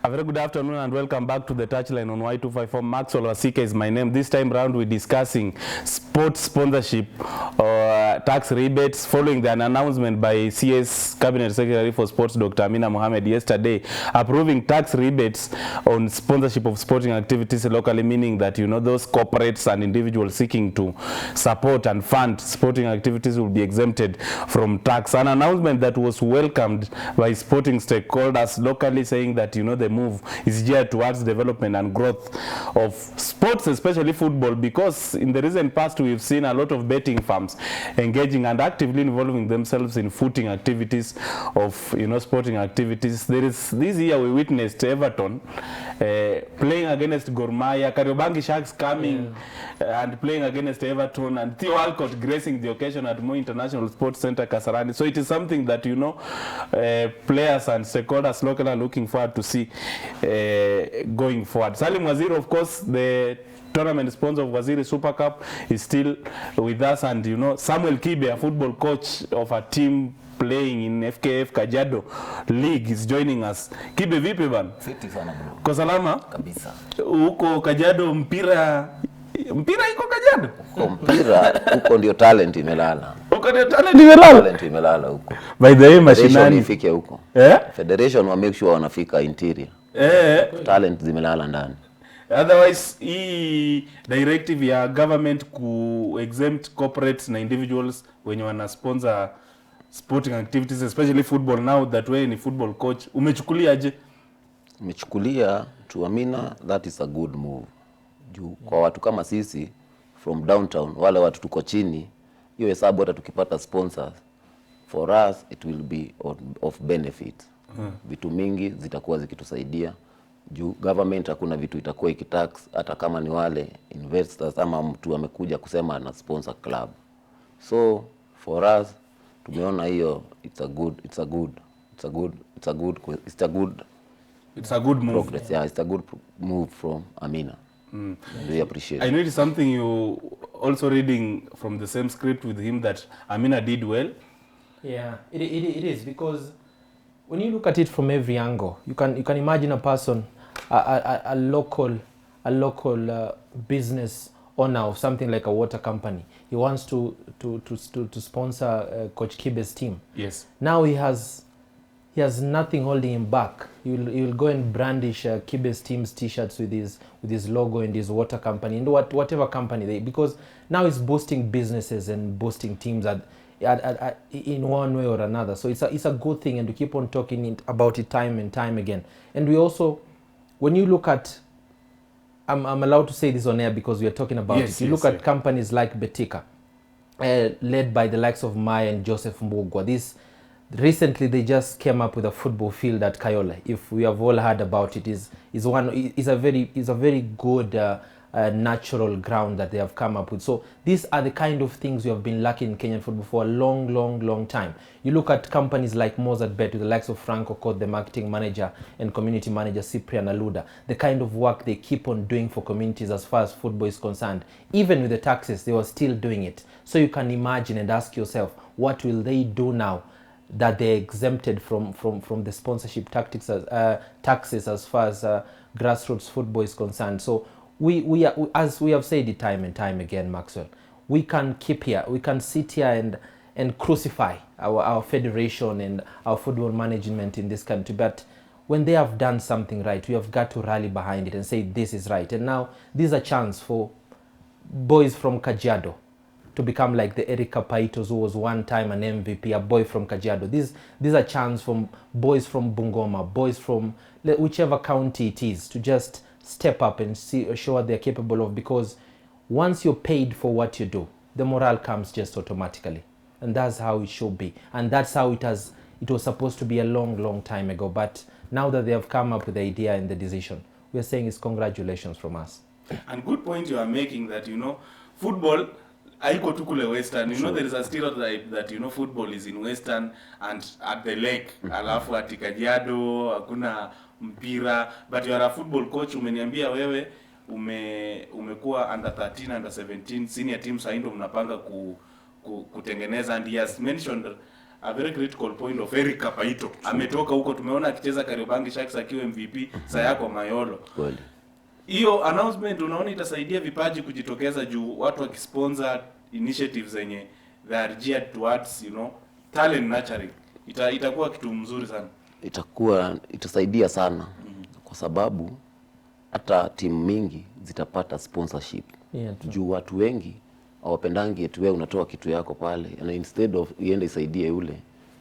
A very good afternoon and welcome back to the touchline on Y254. Maxwell Wasika is my name. This time round we're discussing sports sponsorship tax rebates following an announcement by CS Cabinet Secretary for Sports Dr. Amina Mohamed yesterday approving tax rebates on sponsorship of sporting activities locally, meaning that those corporates and individuals seeking to support and fund sporting activities will be exempted from tax. An announcement that was welcomed by sporting stakeholders locally, saying that the move is geared towards development and growth of sports, especially football, because in the recent past we've seen a lot of betting firms engaging and actively involving themselves in footing activities of sporting activities. This year we witnessed Everton playing against Gor Mahia, Kariobangi Sharks coming and playing against Everton, and Theo Walcott gracing the occasion at Moi International Sports Center Kasarani. So it is something that players and stakeholders locally are looking forward to see going forward. Salim Waziri, of course, the tournament sponsor of Waziri Super Cup, is still with us, and Samuel Kibe, a football coach of a team playing in FKF Kajiado League, is joining us. Kibe, vipi bana? Fiti sana bro. Kwa salama? Kabisa. Huko Kajiado mpira iko Kajiado? Huko mpira, huko ndio talent imelala. Huko ndio talent imelala? Talent imelala huko. By the way, mashinani ifike huko. Federation wa make sure wanafika interior. Talent zimelala ndani. Otherwise, hii directive ya government ku exempt corporates na individuals wenye wana sponsor sporting activities, especially football, now that way ni football coach, umechukuliaje? Umechukulia to Amina, that is a good move. Juu kwa watu kama sisi from downtown, wale watu tuko chini, hiyo hesabu hata tukipata sponsors, for us it will be of benefit. Vitu mingi zitakuwa zikitusaidia. Juu government hakuna vitu itakuwa ikitax, hata kama ni wale investors ama mtu amekuja kusema na sponsor club. So for us tumeona hiyo it's a good move. Progress. Yeah, it's a good move from Amina. We appreciate. I know it's something you also reading from the same script with him, that Amina did well. Yeah, it is, because when you look at it from every angle, you can imagine a person, a local business owner of something like a water company. He wants to sponsor Coach Kibe's team. Yes. Now he has nothing holding him back. He will go and brandish Kibe's team's t-shirts with his logo and his water company and whatever company because now it's boosting businesses and boosting teams in one way or another. So it's a good thing, and we keep on talking about it time and time again. And we also, when you look at, I'm allowed to say this on air because we are talking about it. You look at companies like Betika, led by the likes of Maya and Joseph Mbugwa. Recently they just came up with a football field at Kayole. If we have all heard about it, is a very good natural ground that they have come up with. So these are the kind of things we have been lacking in Kenyan football for a long time. You look at companies like Mozart Bet, with the likes of Franco Code, the marketing manager and community manager Cyprian Aluda, the kind of work they keep on doing for communities as far as football is concerned. Even with the taxes, they were still doing it. So you can imagine and ask yourself, what will they do now that they're exempted from the sponsorship taxes as far as grassroots football is concerned? So we are, as we have said it time and time again, Maxwell, we can sit here and crucify our federation and our football management in this country, but when they have done something right, we have got to rally behind it and say this is right. And now this is a chance for boys from Kajiado to become like the Erika Paitos, who was one time an MVP, a boy from Kajiado. These are a chance from boys from Bungoma, boys from whichever county it is, to just step up and show what they're capable of, because once you're paid for what you do, the morale comes just automatically. And that's how it should be. And that's how it was supposed to be a long time ago. But now that they have come up with the idea and the decision, we're saying it's congratulations from us. And good point you are making, that football haiko tu kule Western. There is a stereotype that football is in Western and at the lake. Alafu ati Kajiado hakuna mpira. But you are a football coach, umeniambia wewe umekuwa under 13, under 17 senior team, sasa ndio mnapanga kutengeneza, and he has mentioned a very critical point of Eric Kapaito. Ametoka huko, tumeona akicheza Kariobangi Sharks akiwa MVP, Sayako Mayolo. Kweli. Hiyo announcement unaona itasaidia vipaji kujitokeza juu watu wakisponsor initiatives zenye they are geared towards, talent nurturing. Itakuwa kitu mzuri sana. Itasaidia sana kwa sababu hata timu mingi zitapata sponsorship. Juu watu wengi hawapendangi eti wewe unatoa kitu yako pale, and instead of iende isaidie yule,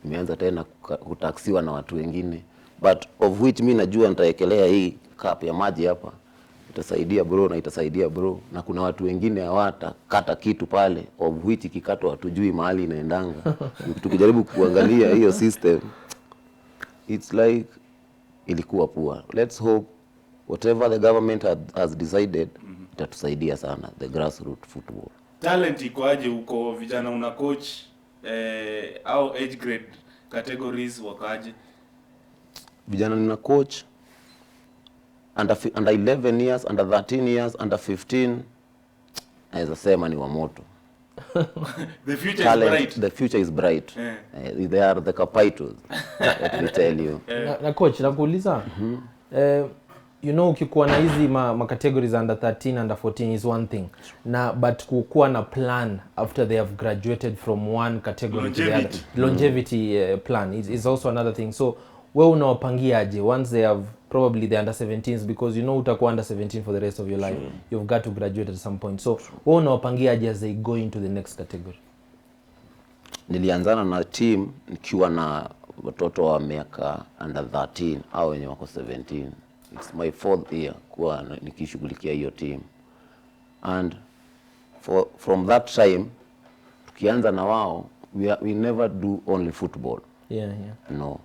imeanza tena kutaksiwa na watu wengine, but of which mimi najua nitaekelea hii cup ya maji hapa, itasaidia bro na itasaidia bro, na kuna watu wengine hawatakata kitu pale, of which kikatwa hatujui mahali inaendanga. Tukijaribu kuangalia hiyo system, it's like ilikuwa poor. Let's hope whatever the government has decided itatusaidia sana, the grassroots football. Talent iko aje huko, vijana una coach au age grade categories wakaje? Vijana nina coach under 11 years, under 13 years, under 15, naweza sema ni wa moto. The future Talent, is bright. The future is bright. They are the Kapaitos. Let me tell you. Na coach, nakuuliza, ukikuwa na hizi ma categories under 13, under 14 is one thing. But kukuwa na plan after they have graduated from one category to the other. Longevity plan is also another thing. So, wewe unawapangia aje once they have probably the under 17s, because utakuwa under 17 for the rest of your life. You've got to graduate at some point. So, wewe unawapangia aje as they go into the next category? Nilianzana na team nikiwa na watoto wa miaka under 13 au wenye wako 17. It's my 4th year kuwa nikishughulikia hiyo team, and from that time tukianza na wao, we never do only football. No,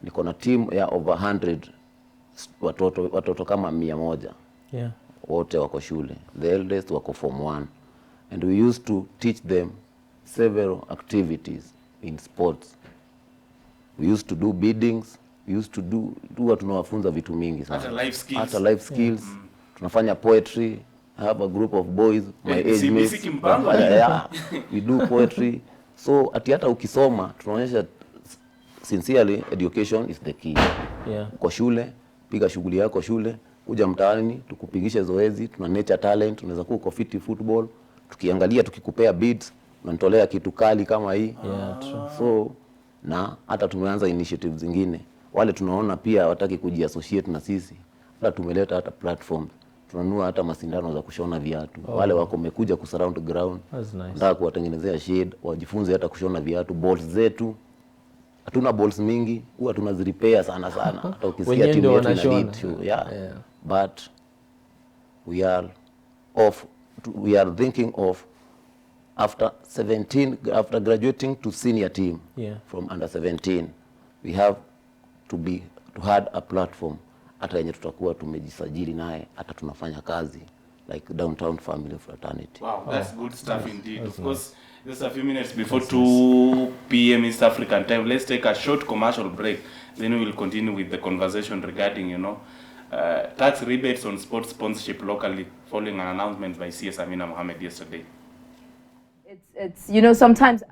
niko na team ya over 100 watoto kama 100. Wote wako shule, the eldest wako form 1, and we used to teach them several activities in sports. We used to do biddings, we used to do tunawafunza vitu mingi sana. Hata life skills. Tunafanya poetry. I have a group of boys, my age mates. We do poetry. So hata ukisoma tunaonyesha sincerely education is the key. Kwa shule, piga shughuli yako shule, kuja mtaani tukupigishe zoezi, tuna nature talent, unaweza kuwa fit football, tukiangalia tukikupea bids, unatolea kitu kali kama hii. So na hata tumeanza initiatives zingine. Wale tunaona pia hawataki kujiassociate na sisi, hata tumeleta hata platforms. Tunanua hata masindano za kushona viatu. Wale wako mekuja kusurround ground. Nataka kuwatengenezea shade, wajifunze hata kushona viatu. Balls zetu hatuna balls mingi, huwa tunazirepair sana. Hata ukisikia timu yetu ina need to, but we are thinking of after graduating to senior team, from under 17, we have to have a platform hata yenye tutakuwa tumejisajili naye, hata tunafanya kazi like Downtown Family Fraternity. Wow, that's good stuff indeed. Of course, just a few minutes before 2 p.m. East African time, let's take a short commercial break. Then we will continue with the conversation regarding, tax rebates on sports sponsorship locally, following an announcement by CS Amina Mohammed yesterday. It's sometimes